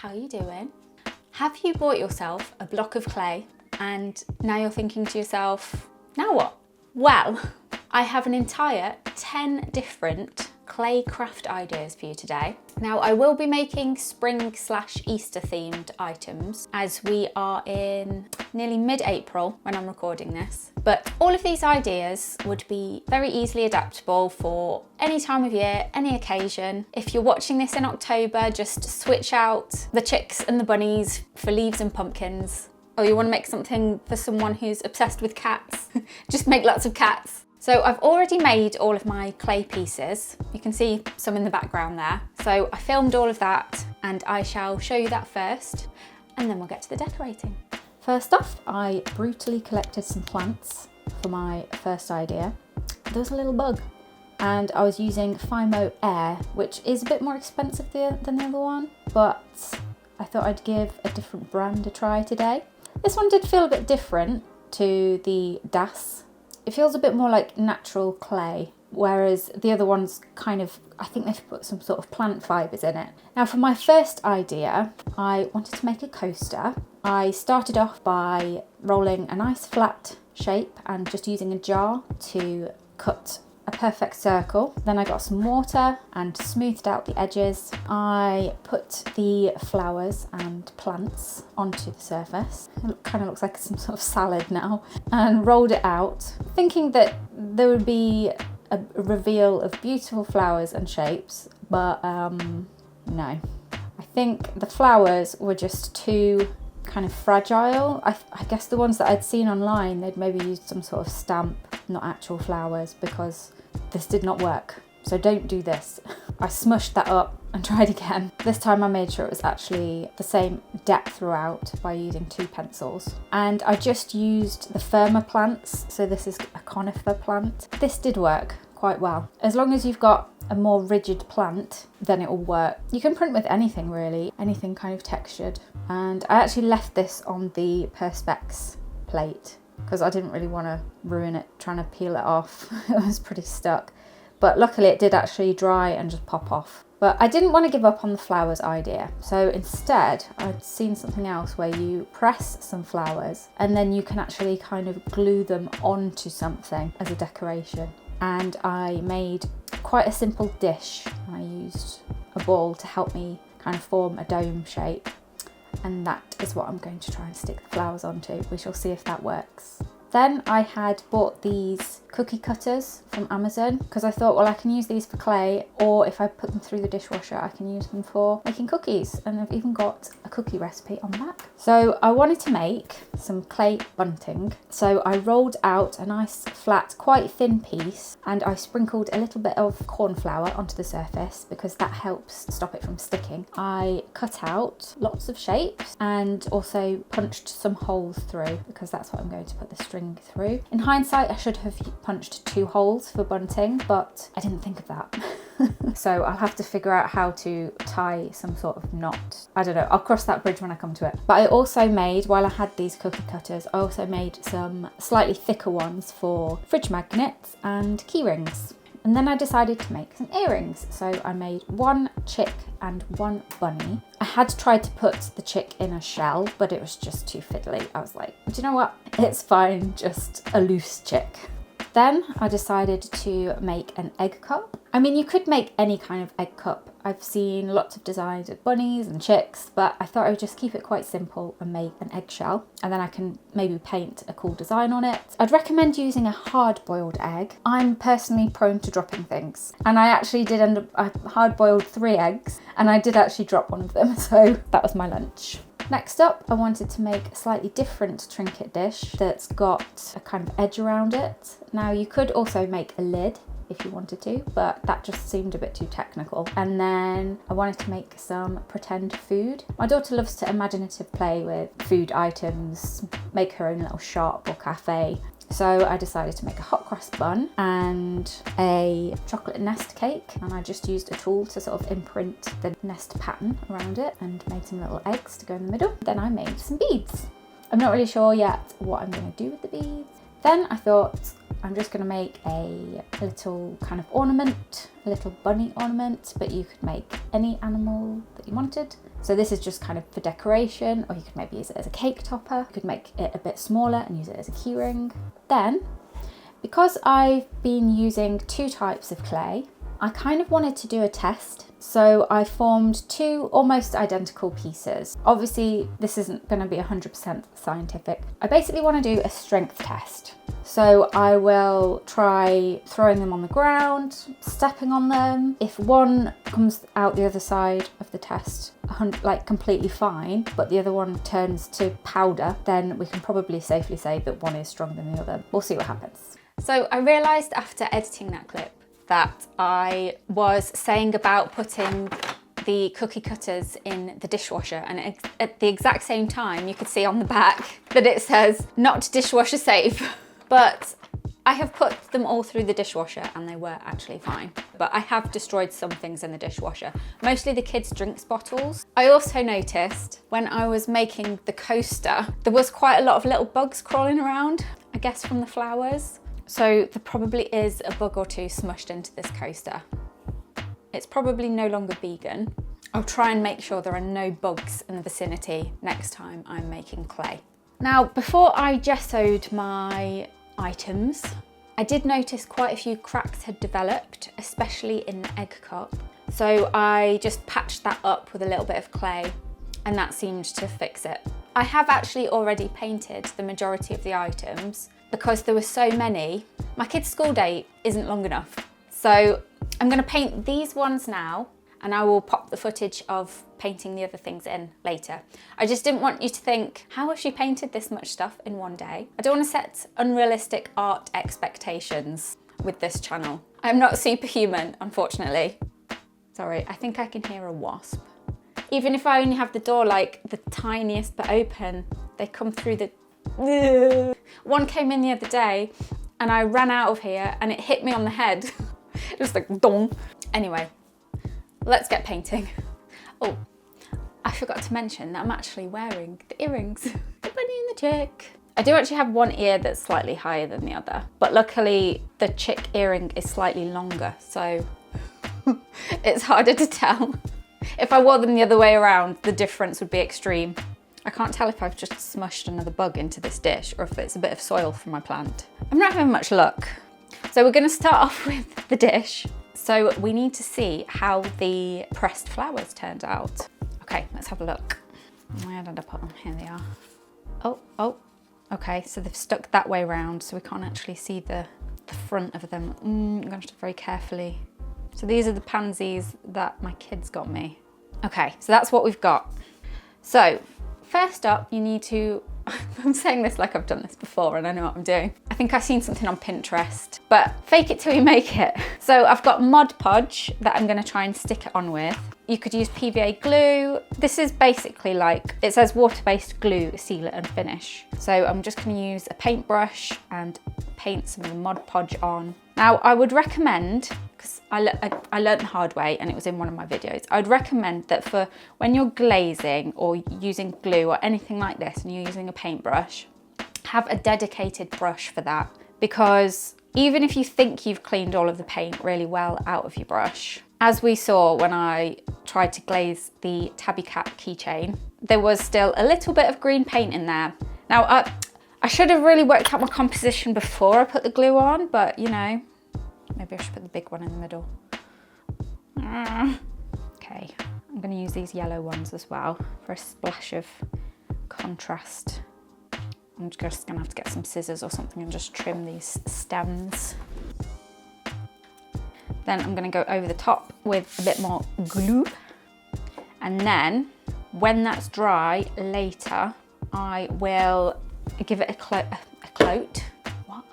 how are you doing? Have you bought yourself a block of clay and now you're thinking to yourself, now what? Well, I have an entire 10 different clay craft ideas for you today. Now I will be making spring/Easter themed items as we are in nearly mid-April when I'm recording this. But all of these ideas would be very easily adaptable for any time of year, any occasion. If you're watching this in October, just switch out the chicks and the bunnies for leaves and pumpkins. Or you want to make something for someone who's obsessed with cats, just make lots of cats. So I've already made all of my clay pieces. You can see some in the background there. So I filmed all of that and I shall show you that first and then we'll get to the decorating. First off, I brutally collected some plants for my first idea. There was a little bug and I was using FIMO Air, which is a bit more expensive than the other one, but I thought I'd give a different brand a try today. This one did feel a bit different to the DAS. It feels a bit more like natural clay, whereas the other one's kind of, I think they've put some sort of plant fibres in it. Now for my first idea, I wanted to make a coaster. I started off by rolling a nice flat shape and just using a jar to cut a perfect circle. Then I got some water and smoothed out the edges. I put the flowers and plants onto the surface. It kind of looks like some sort of salad now. And rolled it out, thinking that there would be a reveal of beautiful flowers and shapes, but no. I think the flowers were just too kind of fragile. I guess the ones that I'd seen online, they'd maybe used some sort of stamp, not actual flowers, because this did not work. So don't do this. I smushed that up and tried again. This time I made sure it was actually the same depth throughout by using 2 pencils. And I just used the firmer plants. So this is a conifer plant. This did work quite well. As long as you've got a more rigid plant, then it will work. You can print with anything really, anything kind of textured. And I actually left this on the Perspex plate because I didn't really want to ruin it trying to peel it off. It was pretty stuck. But luckily it did actually dry and just pop off. But I didn't want to give up on the flowers idea. So instead, I'd seen something else where you press some flowers and then you can actually kind of glue them onto something as a decoration. And I made quite a simple dish. I used a ball to help me kind of form a dome shape. And that is what I'm going to try and stick the flowers onto. We shall see if that works. Then I had bought these cookie cutters from Amazon because I thought, well, I can use these for clay, or if I put them through the dishwasher, I can use them for making cookies. And I've even got a cookie recipe on the back. So I wanted to make some clay bunting. So I rolled out a nice flat, quite thin piece, and I sprinkled a little bit of corn flour onto the surface because that helps stop it from sticking. I cut out lots of shapes and also punched some holes through because that's what I'm going to put the string through. In hindsight, I should have punched 2 holes for bunting, but I didn't think of that. So I'll have to figure out how to tie some sort of knot. I don't know, I'll cross that bridge when I come to it. But I also made, while I had these cookie cutters, I also made some slightly thicker ones for fridge magnets and key rings. And then I decided to make some earrings. So I made 1 chick and 1 bunny. I had tried to put the chick in a shell, but it was just too fiddly. I was like, do you know what? It's fine, just a loose chick. Then I decided to make an egg cup. I mean, you could make any kind of egg cup. I've seen lots of designs of bunnies and chicks, but I thought I would just keep it quite simple and make an eggshell, and then I can maybe paint a cool design on it. I'd recommend using a hard-boiled egg. I'm personally prone to dropping things, and I actually did end up, I hard-boiled 3 eggs, and I did actually drop one of them, so that was my lunch. Next up, I wanted to make a slightly different trinket dish that's got a kind of edge around it. Now you could also make a lid if you wanted to, but that just seemed a bit too technical. And then I wanted to make some pretend food. My daughter loves to imaginative play with food items, make her own little shop or cafe. So I decided to make a hot cross bun and a chocolate nest cake, and I just used a tool to sort of imprint the nest pattern around it and made some little eggs to go in the middle. Then I made some beads. I'm not really sure yet what I'm going to do with the beads. Then I thought I'm just going to make a little kind of ornament, a little bunny ornament, but you could make any animal that you wanted. So this is just kind of for decoration, or you could maybe use it as a cake topper. You could make it a bit smaller and use it as a keyring. Then, because I've been using 2 types of clay, I kind of wanted to do a test. So I formed 2 almost identical pieces. Obviously, this isn't going to be 100% scientific. I basically want to do a strength test. So I will try throwing them on the ground, stepping on them. If one comes out the other side of the test like completely fine, but the other one turns to powder, then we can probably safely say that one is stronger than the other. We'll see what happens. So I realised after editing that clip that I was saying about putting the cookie cutters in the dishwasher, and at the exact same time you could see on the back that it says not dishwasher safe. But I have put them all through the dishwasher and they were actually fine. But I have destroyed some things in the dishwasher, mostly the kids' drinks bottles. I also noticed when I was making the coaster, there was quite a lot of little bugs crawling around, I guess from the flowers. So there probably is a bug or 2 smushed into this coaster. It's probably no longer vegan. I'll try and make sure there are no bugs in the vicinity next time I'm making clay. Now, before I gessoed my items, I did notice quite a few cracks had developed, especially in the egg cup. So I just patched that up with a little bit of clay and that seemed to fix it. I have actually already painted the majority of the items because there were so many. My kids' school day isn't long enough. So I'm going to paint these ones now and I will pop the footage of painting the other things in later. I just didn't want you to think, how has she painted this much stuff in one day? I don't want to set unrealistic art expectations with this channel. I'm not superhuman, unfortunately. Sorry, I think I can hear a wasp. Even if I only have the door like the tiniest bit open, they come through the... One came in the other day and I ran out of here and it hit me on the head. Just like dong. Anyway, let's get painting. Oh, I forgot to mention that I'm actually wearing the earrings. The bunny and the chick. I do actually have one ear that's slightly higher than the other, but luckily the chick earring is slightly longer, so it's harder to tell. If I wore them the other way around, the difference would be extreme. I can't tell if I've just smushed another bug into this dish or if it's a bit of soil from my plant. I'm not having much luck. So we're going to start off with the dish. So we need to see how the pressed flowers turned out. Okay, let's have a look. Where did I put them? Here they are. Oh, okay, so they've stuck that way round, so we can't actually see the front of them. I'm going to have to very carefully. So these are the pansies that my kids got me. Okay, so that's what we've got. So first up, you need to, I'm saying this like I've done this before and I know what I'm doing. I think I've seen something on Pinterest, but fake it till you make it. So I've got Mod Podge that I'm gonna try and stick it on with. You could use PVA glue. This is basically like, it says water-based glue, seal it and finish. So I'm just gonna use a paintbrush and paint some of the Mod Podge on. Now I would recommend, because I learned the hard way and it was in one of my videos, I would recommend that for when you're glazing or using glue or anything like this and you're using a paintbrush, have a dedicated brush for that, because even if you think you've cleaned all of the paint really well out of your brush, as we saw when I tried to glaze the Tabby Cat keychain, there was still a little bit of green paint in there. Now I should have really worked out my composition before I put the glue on, but you know, maybe I should put the big one in the middle. Okay, I'm gonna use these yellow ones as well for a splash of contrast. I'm just gonna have to get some scissors or something and just trim these stems. Then I'm gonna go over the top with a bit more glue. And then when that's dry later, I will give it a coat. What?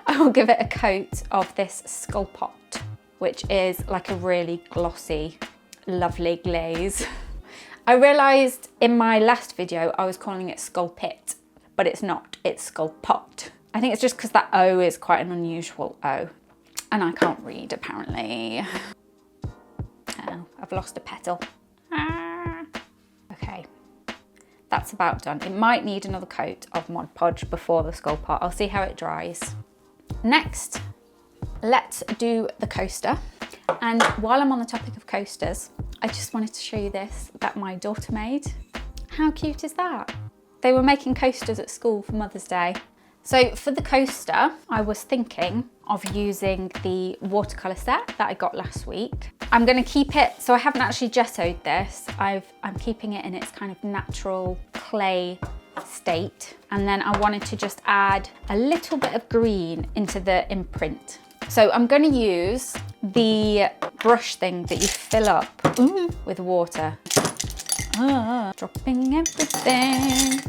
I will give it a coat of this Sculpting, which is like a really glossy, lovely glaze. I realised in my last video I was calling it Sculpit, but it's not, it's Sculpting. I think it's just because that O is quite an unusual O. And I can't read apparently. Oh, I've lost a petal. Okay. That's about done. It might need another coat of Mod Podge before the Sculpting. I'll see how it dries. Next, let's do the coaster. And while I'm on the topic of coasters, I just wanted to show you this that my daughter made. How cute is that? They were making coasters at school for Mother's Day. So for the coaster, I was thinking of using the watercolour set that I got last week. I'm going to keep it, so I haven't actually gessoed this. I'm keeping it in its kind of natural clay state. And then I wanted to just add a little bit of green into the imprint. So I'm going to use the brush thing that you fill up with water. Dropping everything.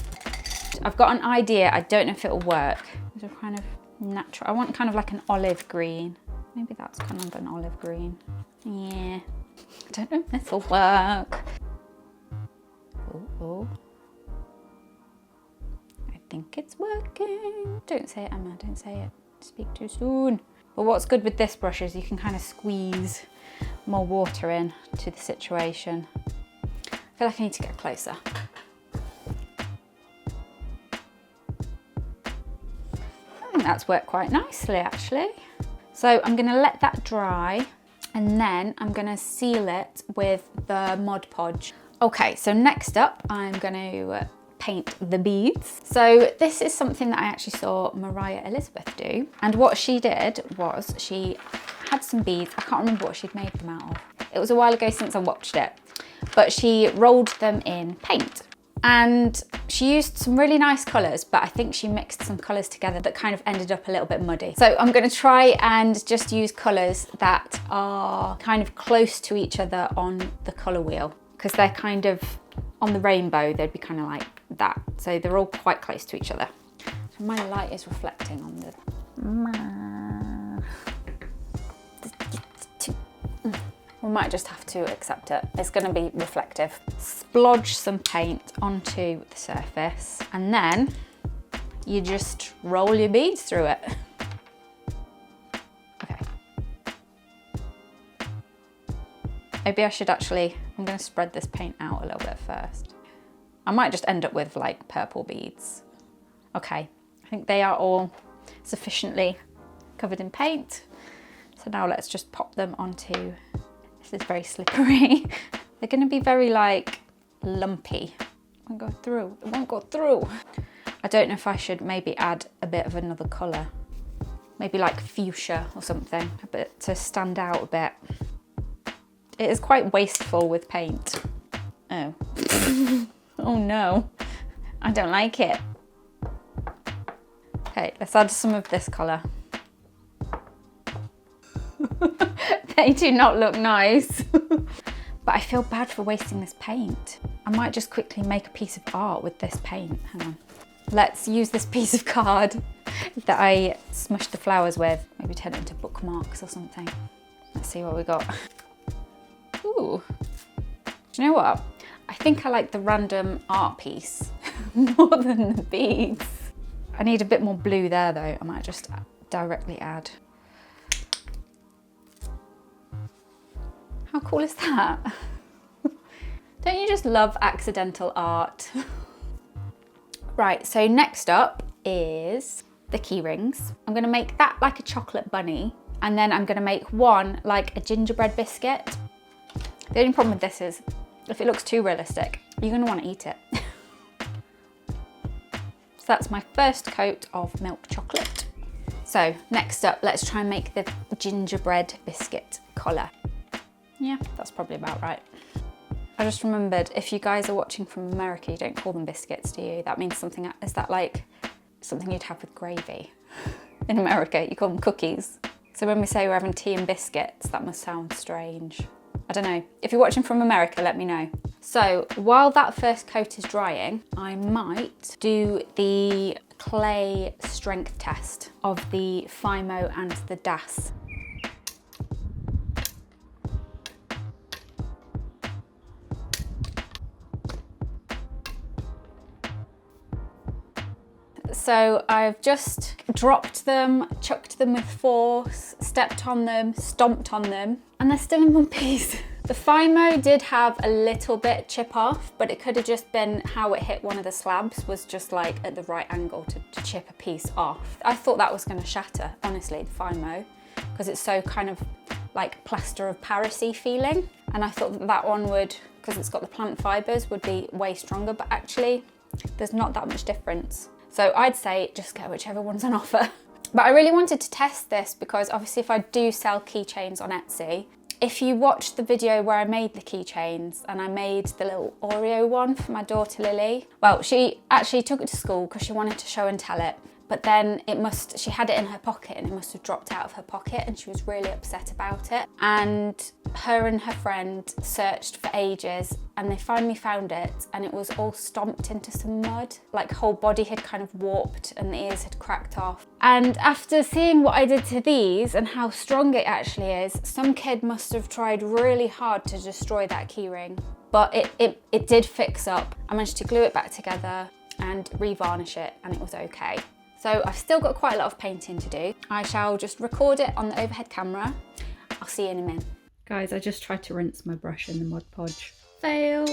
I've got an idea, I don't know if it'll work. These are kind of natural. I want kind of like an olive green. Maybe that's kind of an olive green. Yeah, I don't know if this will work. Oh. I think it's working. Don't say it, Emma, don't say it. Speak too soon. But what's good with this brush is you can kind of squeeze more water in to the situation. I feel like I need to get closer. I think that's worked quite nicely actually. So I'm going to let that dry and then I'm going to seal it with the Mod Podge. Okay, so next up I'm going to paint the beads. So this is something that I actually saw Mariah Elizabeth do. And what she did was she had some beads. I can't remember what she'd made them out of. It was a while ago since I watched it, but she rolled them in paint. And she used some really nice colours, but I think she mixed some colours together that kind of ended up a little bit muddy. So I'm going to try and just use colours that are kind of close to each other on the colour wheel, because they're kind of on the rainbow, they'd be kind of like that. So they're all quite close to each other. So my light is reflecting on the... We might just have to accept it. It's going to be reflective. Splodge some paint onto the surface and then you just roll your beads through it. Okay. Maybe I should actually, I'm going to spread this paint out a little bit first. I might just end up with like purple beads. Okay, I think they are all sufficiently covered in paint. So now let's just pop them onto... This is very slippery. They're going to be very like lumpy. It won't go through. It won't go through. I don't know if I should maybe add a bit of another colour. Maybe like fuchsia or something, a bit to stand out a bit. It is quite wasteful with paint. Oh. Oh no. I don't like it. Okay, let's add some of this colour. They do not look nice. But I feel bad for wasting this paint. I might just quickly make a piece of art with this paint. Hang on. Let's use this piece of card that I smushed the flowers with. Maybe turn it into bookmarks or something. Let's see what we got. Ooh. Do you know what? I think I like the random art piece more than the beads. I need a bit more blue there though. I might just directly add. How cool is that? Don't you just love accidental art? Right, so next up is the key rings. I'm gonna make that like a chocolate bunny, and then I'm gonna make one like a gingerbread biscuit. The only problem with this is, if it looks too realistic, you're gonna wanna eat it. So that's my first coat of milk chocolate. So next up, let's try and make the gingerbread biscuit collar. Yeah, that's probably about right. I just remembered, if you guys are watching from America, you don't call them biscuits, do you? That means something, is that like something you'd have with gravy? In America, you call them cookies. So when we say we're having tea and biscuits, that must sound strange. I don't know. If you're watching from America, let me know. So while that first coat is drying, I might do the clay strength test of the FIMO and the DAS. So I've just dropped them, chucked them with force, stepped on them, stomped on them, and they're still in one piece. The FIMO did have a little bit chip off, but it could have just been how it hit one of the slabs was just like at the right angle to chip a piece off. I thought that was going to shatter, honestly, the FIMO, because it's so kind of like plaster of Paris-y feeling. And I thought that one would, because it's got the plant fibres, would be way stronger, but actually there's not that much difference. So I'd say just get whichever one's on offer. But I really wanted to test this because obviously if I do sell keychains on Etsy, if you watch the video where I made the keychains and I made the little Oreo one for my daughter Lily, well, she actually took it to school because she wanted to show and tell it, but then she had it in her pocket and it must have dropped out of her pocket and she was really upset about it. And her and her friend searched for ages and they finally found it, and it was all stomped into some mud. Like whole body had kind of warped and the ears had cracked off. And after seeing what I did to these and how strong it actually is, some kid must have tried really hard to destroy that keyring. But it did fix up. I managed to glue it back together and re-varnish it and it was okay. So I've still got quite a lot of painting to do. I shall just record it on the overhead camera. I'll see you in a minute. Guys, I just tried to rinse my brush in the Mod Podge. Fail.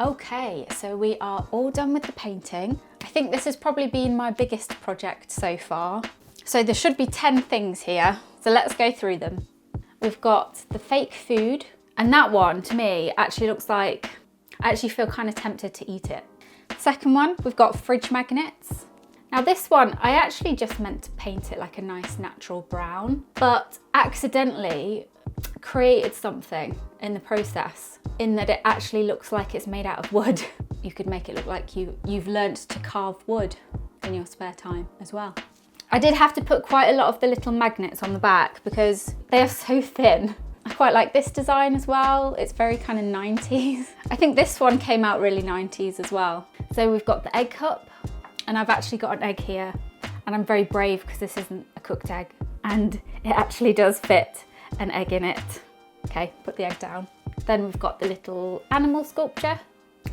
Okay, so we are all done with the painting. I think this has probably been my biggest project so far. So there should be 10 things here, so let's go through them. We've got the fake food, and that one to me actually looks like, I actually feel kind of tempted to eat it. Second one, we've got fridge magnets. Now this one, I actually just meant to paint it like a nice natural brown, but accidentally created something in the process in that it actually looks like it's made out of wood. You could make it look like you've learnt to carve wood in your spare time as well. I did have to put quite a lot of the little magnets on the back because they are so thin. I quite like this design as well. It's very kind of 90s. I think this one came out really 90s as well. So we've got the egg cup, and I've actually got an egg here, and I'm very brave because this isn't a cooked egg and it actually does fit an egg in it. Okay, put the egg down. Then we've got the little animal sculpture.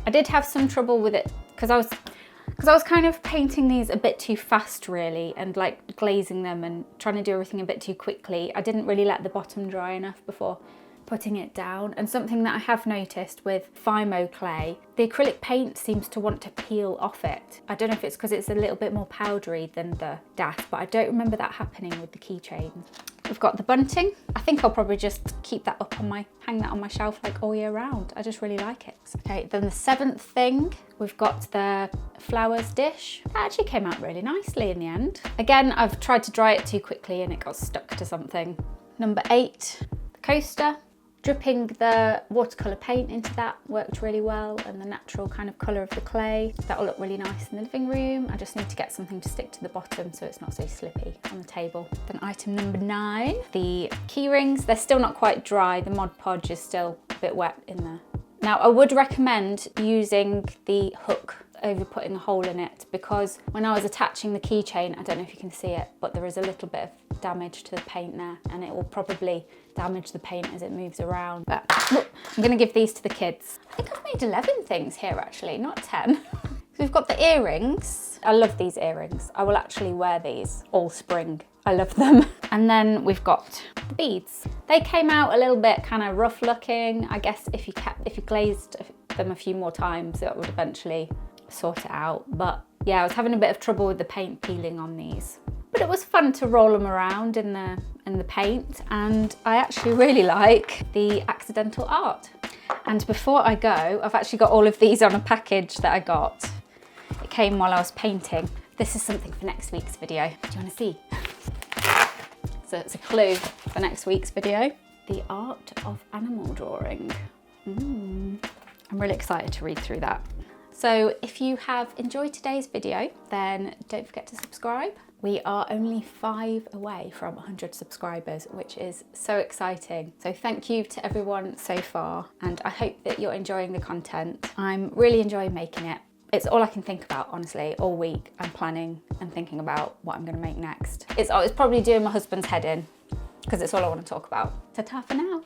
I did have some trouble with it because I was kind of painting these a bit too fast really, and like glazing them and trying to do everything a bit too quickly. I didn't really let the bottom dry enough before putting it down. And something that I have noticed with FIMO clay, the acrylic paint seems to want to peel off it. I don't know if it's because it's a little bit more powdery than the DAS, but I don't remember that happening with the keychains. We've got the bunting. I think I'll probably just keep that up on hang that on my shelf like all year round. I just really like it. Okay, then the seventh thing, we've got the flowers dish. That actually came out really nicely in the end. Again, I've tried to dry it too quickly and it got stuck to something. Number 8, the coaster. Dripping the watercolour paint into that worked really well, and the natural kind of colour of the clay. That'll look really nice in the living room. I just need to get something to stick to the bottom so it's not so slippy on the table. Then item number 9, the key rings. They're still not quite dry. The Mod Podge is still a bit wet in there. Now I would recommend using the hook over putting a hole in it, because when I was attaching the keychain, I don't know if you can see it, but there is a little bit of damage to the paint there, and it will probably damage the paint as it moves around. But I'm gonna give these to the kids. I think I've made 11 things here actually, not 10. So we've got the earrings. I love these earrings. I will actually wear these all spring. I love them. And then we've got the beads. They came out a little bit kind of rough looking. I guess if you glazed them a few more times, it would eventually sort it out. But yeah, I was having a bit of trouble with the paint peeling on these. But it was fun to roll them around in the paint, and I actually really like the accidental art. And before I go, I've actually got all of these on a package that I got. It came while I was painting. This is something for next week's video. Do you want to see? So it's a clue for next week's video. The art of animal drawing. I'm really excited to read through that. So if you have enjoyed today's video, then don't forget to subscribe. We are only 5 away from 100 subscribers, which is so exciting. So thank you to everyone so far, and I hope that you're enjoying the content. I'm really enjoying making it. It's all I can think about, honestly, all week. I'm planning and thinking about what I'm gonna make next. It's probably doing my husband's head in, because it's all I want to talk about. Ta-ta for now.